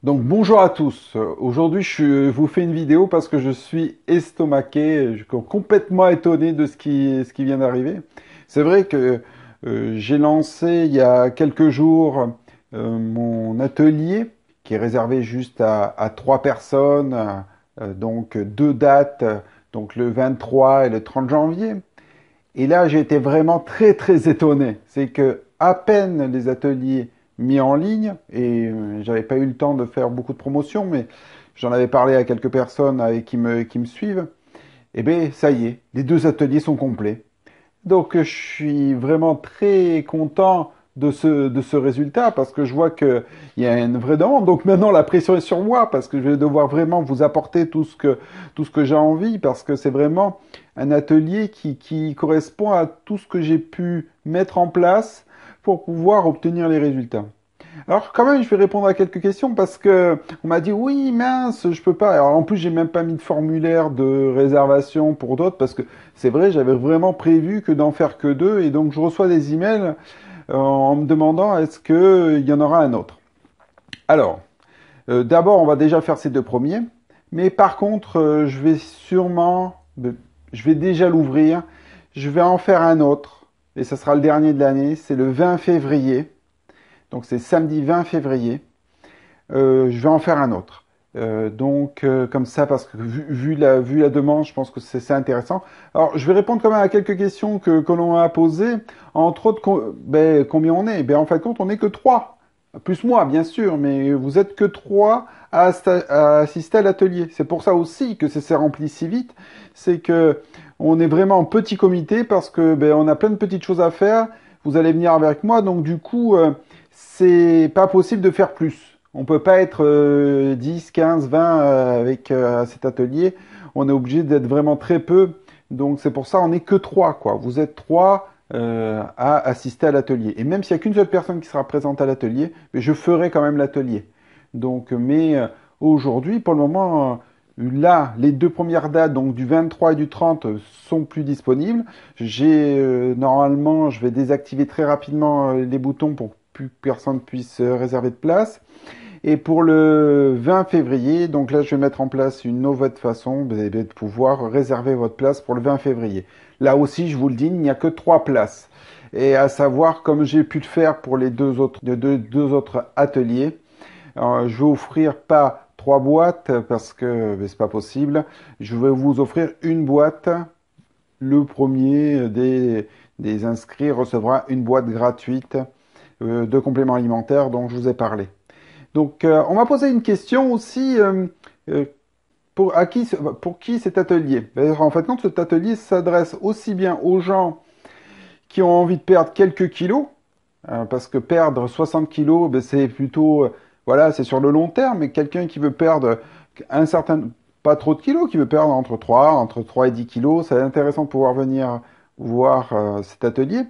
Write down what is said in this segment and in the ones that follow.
Donc bonjour à tous. Aujourd'hui, je vous fais une vidéo parce que je suis estomaqué, je suis complètement étonné de ce qui vient d'arriver. C'est vrai que j'ai lancé il y a quelques jours mon atelier qui est réservé juste à 3 personnes, donc 2 dates, donc le 23 et le 30 janvier. Et là, j'ai été vraiment très étonné. C'est que à peine les ateliers mis en ligne, et j'avais pas eu le temps de faire beaucoup de promotion, mais j'en avais parlé à quelques personnes qui me suivent, et bien ça y est, les 2 ateliers sont complets. Donc je suis vraiment très content de ce résultat parce que je vois qu'il y a une vraie demande. Donc maintenant la pression est sur moi parce que je vais devoir vraiment vous apporter tout ce que j'ai envie parce que c'est vraiment un atelier qui correspond à tout ce que j'ai pu mettre en place pour pouvoir obtenir les résultats. Alors quand même, je vais répondre à quelques questions parce que on m'a dit oui, mince, je peux pas. Alors en plus, j'ai même pas mis de formulaire de réservation pour d'autres parce que c'est vrai, j'avais vraiment prévu que d'en faire que 2 et donc je reçois des emails en me demandant est-ce que il y en aura un autre. Alors, d'abord, on va déjà faire ces 2 premiers, mais par contre, je vais déjà l'ouvrir. Je vais en faire un autre et ça sera le dernier de l'année. C'est le 20 février. Donc c'est samedi 20 février. Je vais en faire un autre. Comme ça, parce que vu la demande, je pense que c'est intéressant. Alors, je vais répondre quand même à quelques questions que l'on a posées. Entre autres, combien on est? En fin de compte, on n'est que 3. Plus moi, bien sûr, mais vous êtes que 3 à assister à l'atelier. C'est pour ça aussi que ça s'est rempli si vite. C'est que on est vraiment en petit comité parce que on a plein de petites choses à faire. Vous allez venir avec moi, donc du coup, c'est pas possible de faire plus. On peut pas être 10, 15, 20 avec cet atelier. On est obligé d'être vraiment très peu. Donc c'est pour ça on n'est que 3, quoi. Vous êtes 3 à assister à l'atelier. Et même s'il n'y a qu'une seule personne qui sera présente à l'atelier, je ferai quand même l'atelier. Mais aujourd'hui, pour le moment, là, les 2 premières dates, donc du 23 et du 30, sont plus disponibles. Normalement, je vais désactiver très rapidement les boutons pour que plus personne puisse réserver de place. Et pour le 20 février, donc là, je vais mettre en place une nouvelle façon de pouvoir réserver votre place pour le 20 février. Là aussi, je vous le dis, il n'y a que 3 places. Et à savoir, comme j'ai pu le faire pour les deux autres ateliers, je vais offrir pas 3 boîtes parce que c'est pas possible. Je vais vous offrir une boîte. Le premier des inscrits recevra une boîte gratuite de compléments alimentaires dont je vous ai parlé. Donc, on m'a posé une question aussi euh, pour qui cet atelier? En fait, non, cet atelier s'adresse aussi bien aux gens qui ont envie de perdre quelques kilos, parce que perdre 60 kilos, c'est plutôt, voilà, c'est sur le long terme, mais quelqu'un qui veut perdre un certain, pas trop de kilos, qui veut perdre entre 3 et 10 kilos, c'est intéressant de pouvoir venir voir cet atelier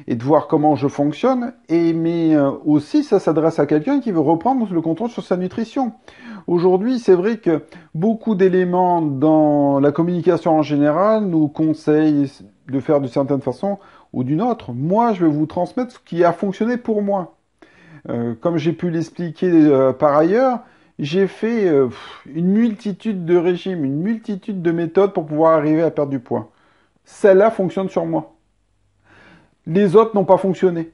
et de voir comment je fonctionne. Mais aussi, ça s'adresse à quelqu'un qui veut reprendre le contrôle sur sa nutrition. Aujourd'hui, c'est vrai que beaucoup d'éléments dans la communication en général nous conseillent de faire d'une certaine façon ou d'une autre. Moi, je vais vous transmettre ce qui a fonctionné pour moi. Comme j'ai pu l'expliquer par ailleurs, j'ai fait une multitude de régimes, une multitude de méthodes pour pouvoir arriver à perdre du poids. Celle-là fonctionne sur moi. Les autres n'ont pas fonctionné.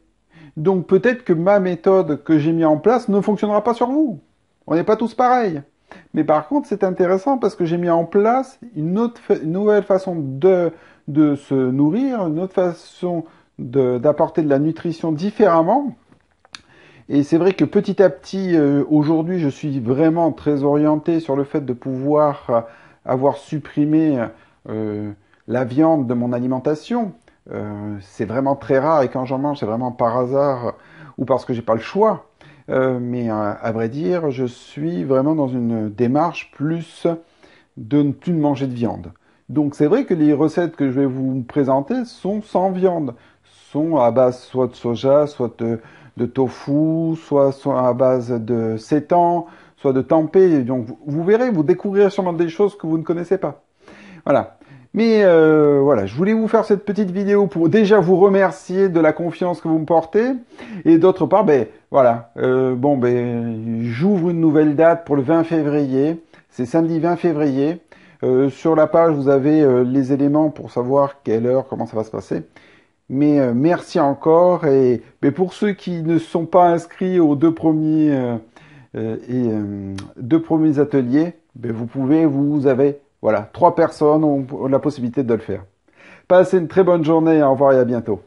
Donc peut-être que ma méthode que j'ai mis en place ne fonctionnera pas sur vous. On n'est pas tous pareils. Mais par contre, c'est intéressant parce que j'ai mis en place une nouvelle façon de se nourrir, une autre façon d'apporter de la nutrition différemment. Et c'est vrai que petit à petit, aujourd'hui, je suis vraiment très orienté sur le fait de pouvoir avoir supprimé la viande de mon alimentation. C'est vraiment très rare et quand j'en mange, c'est vraiment par hasard ou parce que j'ai pas le choix. Mais à vrai dire, je suis vraiment dans une démarche plus de ne plus manger de viande. Donc c'est vrai que les recettes que je vais vous présenter sont sans viande, sont à base soit de soja, soit de tofu, soit à base de sétan, soit de tempeh. Donc vous verrez, vous découvrirez sûrement des choses que vous ne connaissez pas. Voilà. Mais voilà, je voulais vous faire cette petite vidéo pour déjà vous remercier de la confiance que vous me portez. Et d'autre part, ben voilà, j'ouvre une nouvelle date pour le 20 février. C'est samedi 20 février. Sur la page, vous avez les éléments pour savoir quelle heure, comment ça va se passer. Mais merci encore. Et mais pour ceux qui ne sont pas inscrits aux deux premiers ateliers, ben vous avez, voilà, 3 personnes ont la possibilité de le faire. Passez une très bonne journée, au revoir et à bientôt.